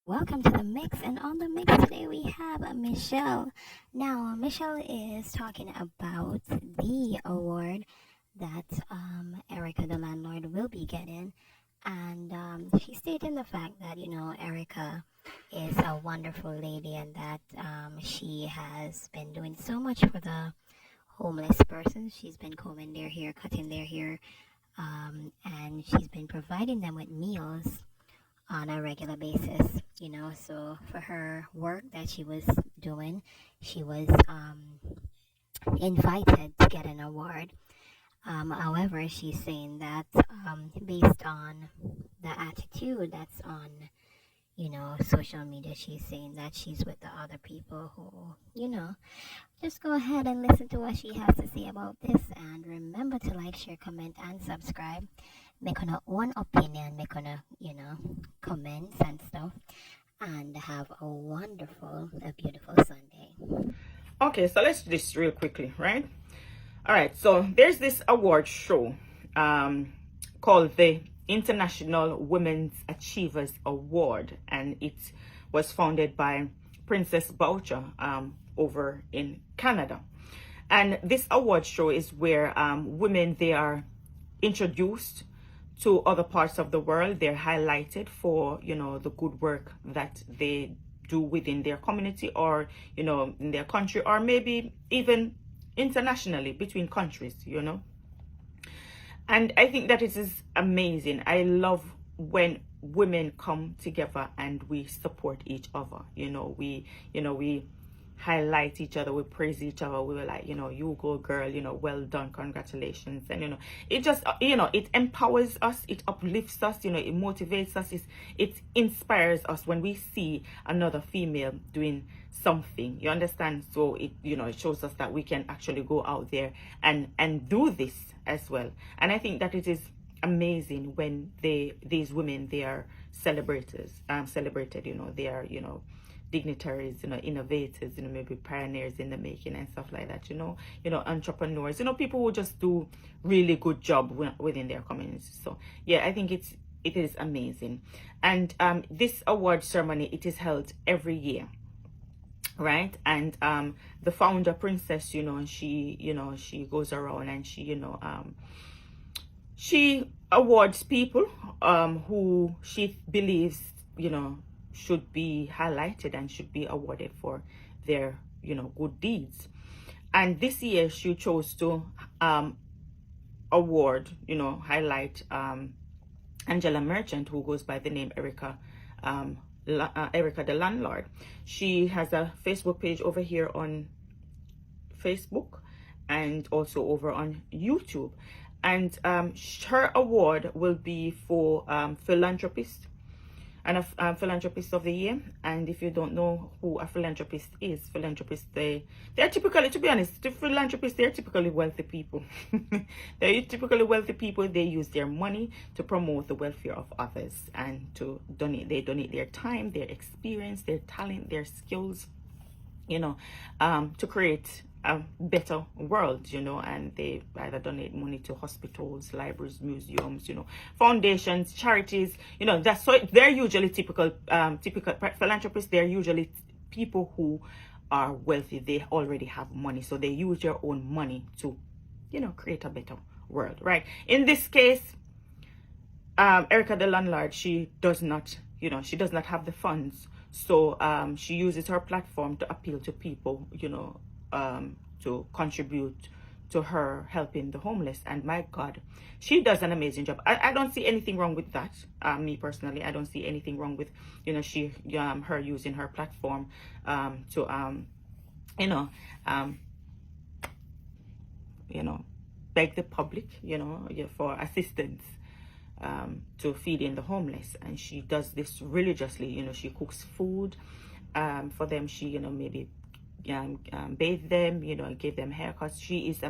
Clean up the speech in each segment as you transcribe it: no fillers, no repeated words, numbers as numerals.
Welcome to the mix, and on the mix today we have Michelle. Now, Michelle is talking about the award that Erica, the landlord, will be getting, and she's stating the fact that Erica is a wonderful lady, and that she has been doing so much for the homeless persons. She's been combing their hair, cutting their hair, and she's been providing them with meals on a regular basis, So for her work that she was doing, she was invited to get an award. However, she's saying that based on the attitude that's on, social media, she's saying that she's with the other people who, just go ahead and listen to what she has to say about this. And remember to like, share, comment, and subscribe. Make on our own opinion, make on a, comments and stuff. And have a wonderful, a beautiful Sunday. Okay, so let's do this real quickly, right? All right, so there's this award show called the International Women's Achievers Award, and it was founded by Princess Boucher over in Canada. And this award show is where women, they are introduced to other parts of the world. They're highlighted for, the good work that they do within their community, or, in their country, or maybe even internationally between countries, And I think that it is amazing. I love when women come together and we support each other. We highlight each other, we praise each other, we were like, you go girl, well done, congratulations. And it just it empowers us, it uplifts us, it motivates us, it inspires us when we see another female doing something, you understand? So it it shows us that we can actually go out there and do this as well. And I think that it is amazing when these women, they are celebrated, they are dignitaries, innovators, maybe pioneers in the making and stuff like that, entrepreneurs, people who just do really good job within their communities. So yeah, I think it is amazing. And this award ceremony, it is held every year, right? And the founder, Princess, she goes around and she awards people who she believes should be highlighted and should be awarded for their good deeds. And this year she chose to award, highlight Angela Merchant, who goes by the name Erica, Erica the landlord. She has a Facebook page over here on Facebook and also over on YouTube. And her award will be for philanthropist and a philanthropist of the year. And if you don't know who a philanthropist is, they're typically, to be honest, the philanthropists, they're typically wealthy people. They're typically wealthy people. They use their money to promote the welfare of others and to donate. They donate their time, their experience, their talent, their skills, to create a better world, and they either donate money to hospitals, libraries, museums, foundations, charities, that's so they're usually typical philanthropists. They're usually people who are wealthy. They already have money, so they use their own money to create a better world, right? In this case, Erica the landlord, she does not have the funds, so she uses her platform to appeal to people, to contribute to her helping the homeless. And my God, she does an amazing job. I don't see anything wrong with that. Me personally, I don't see anything wrong with her using her platform to beg the public for assistance to feed in the homeless. And she does this religiously. She cooks food for them. She maybe bathe them, give them haircuts. She is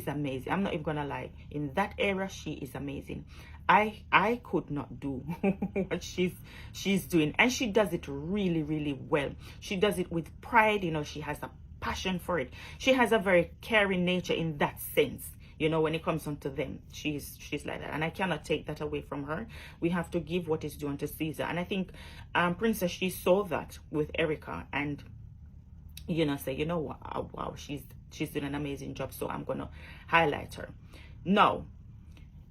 amazing. I'm not even gonna lie, in that area she is amazing. I could not do what she's doing, and she does it really, really well. She does it with pride. She has a passion for it. She has a very caring nature in that sense. You know, when it comes onto them, she's like that, and I cannot take that away from her. We have to give what is due unto Caesar, and I think Princess, she saw that with Erica, and you know, say, you know what, wow, she's doing an amazing job, so I'm gonna highlight her. No,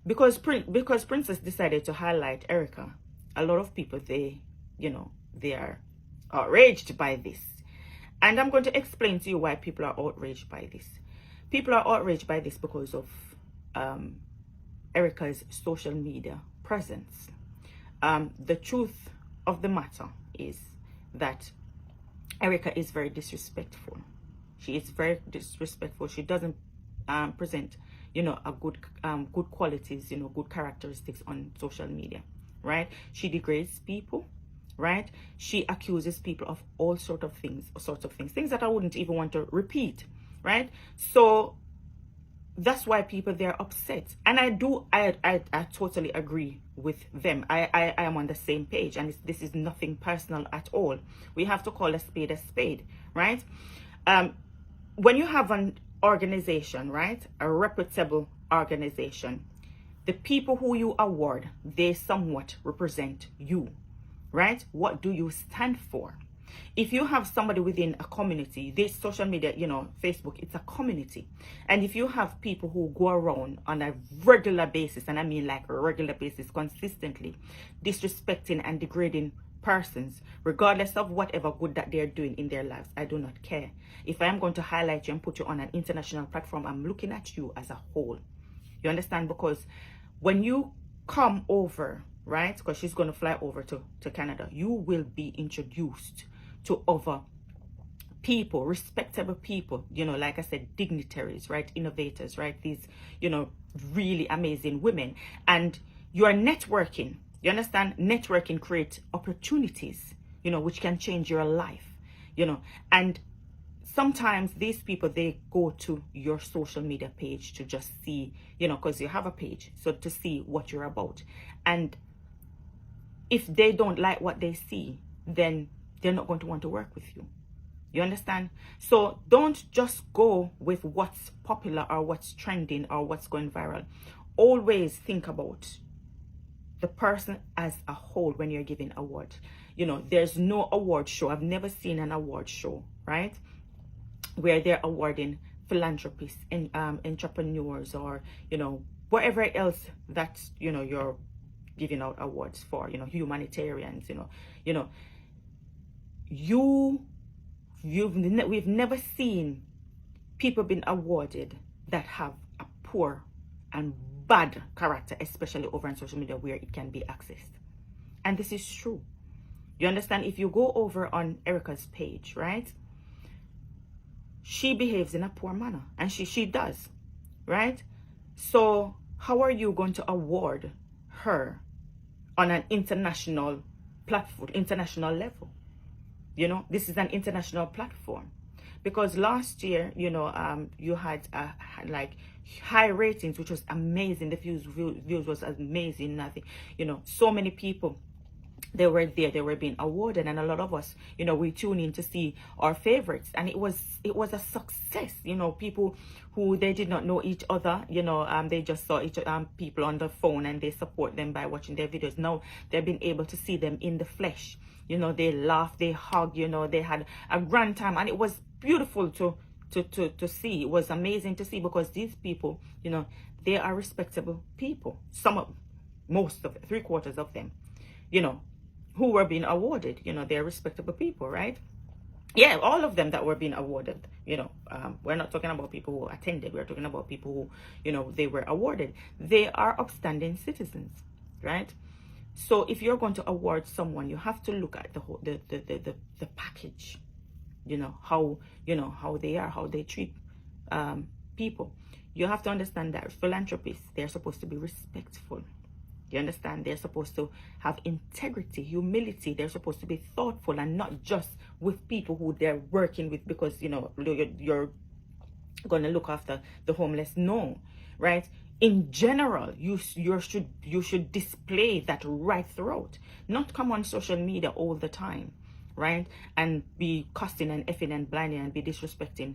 because Princess decided to highlight Erica, a lot of people, they, you know, they are outraged by this, and I'm going to explain to you why people are outraged by this. People are outraged by this because of Erica's social media presence. The truth of the matter is that Erica is very disrespectful. She is very disrespectful. She doesn't present, you know, a good qualities, you know, good characteristics on social media, right? She degrades people, right? She accuses people of all sorts of things that I wouldn't even want to repeat, right? So that's why people, they're upset, and I totally agree with them. I am on the same page, and this is nothing personal at all. We have to call a spade, right? When you have an organization, right, a reputable organization, the people who you award, they somewhat represent you, right? What do you stand for? If you have somebody within a community, this social media, you know, Facebook, it's a community. And if you have people who go around on a regular basis, and I mean like a regular basis, consistently disrespecting and degrading persons, regardless of whatever good that they're doing in their lives, I do not care. If I am going to highlight you and put you on an international platform, I'm looking at you as a whole. You understand? Because when you come over, right, because she's going to fly over to Canada, you will be introduced to other people, respectable people, you know, like I said, dignitaries, right, innovators, right, these, you know, really amazing women, and you are networking. You understand? Networking creates opportunities, you know, which can change your life, you know. And sometimes these people, they go to your social media page to just see, you know, because you have a page, so to see what you're about. And if they don't like what they see, then they're not going to want to work with you. You understand? So don't just go with what's popular or what's trending or what's going viral. Always think about the person as a whole when you're giving awards. You know, there's no award show. I've never seen an award show, right, where they're awarding philanthropists and entrepreneurs, or, you know, whatever else that, you know, you're giving out awards for, you know, humanitarians, you know, we've never seen people being awarded that have a poor and bad character, especially over on social media where it can be accessed. And this is true. You understand? If you go over on Erica's page, right, she behaves in a poor manner, and she does, right? So how are you going to award her on an international platform, international level? You know, this is an international platform, because last year, you know, you had like high ratings, which was amazing. The views was amazing. Nothing, you know, so many people, they were there, they were being awarded, and a lot of us, you know, we tune in to see our favorites, and it was a success. You know, people who they did not know each other, you know, they just saw each people on the phone, and they support them by watching their videos. Now they've been able to see them in the flesh. You know, they laugh, they hug, you know, they had a grand time, and it was beautiful to see. It was amazing to see, because these people, you know, they are respectable people. Most of 3/4 of them, you know, who were being awarded, you know, they're respectable people, right? Yeah, all of them that were being awarded, you know, we're not talking about people who attended, we're talking about people who, you know, they were awarded. They are upstanding citizens, right? So if you're going to award someone, you have to look at the whole, the package, you know, how they are, how they treat people. You have to understand that philanthropists, they're supposed to be respectful. You understand? They're supposed to have integrity, humility. They're supposed to be thoughtful, and not just with people who they're working with because, you know, you're going to look after the homeless. No, right? In general, you should display that right throughout. Not come on social media all the time, right? And be cussing and effing and blinding and be disrespecting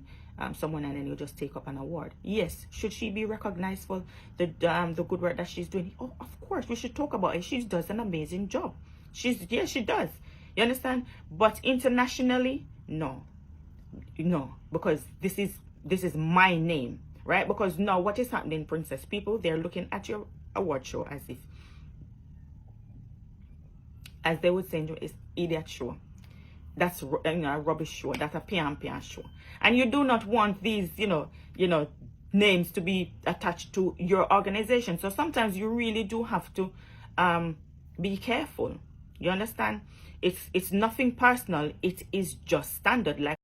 someone and then you just take up an award. Yes, should she be recognized for the good work that she's doing? Oh, of course, we should talk about it. She does an amazing job. She does. You understand? But internationally, no, because this is my name, right? Because now what is happening, princess people, they're looking at your award show as if, as they would say, it's idiot show. That's a rubbish show. That's a pian show. And you do not want these, names to be attached to your organization. So sometimes you really do have to be careful. You understand? It's nothing personal. It is just standard. Like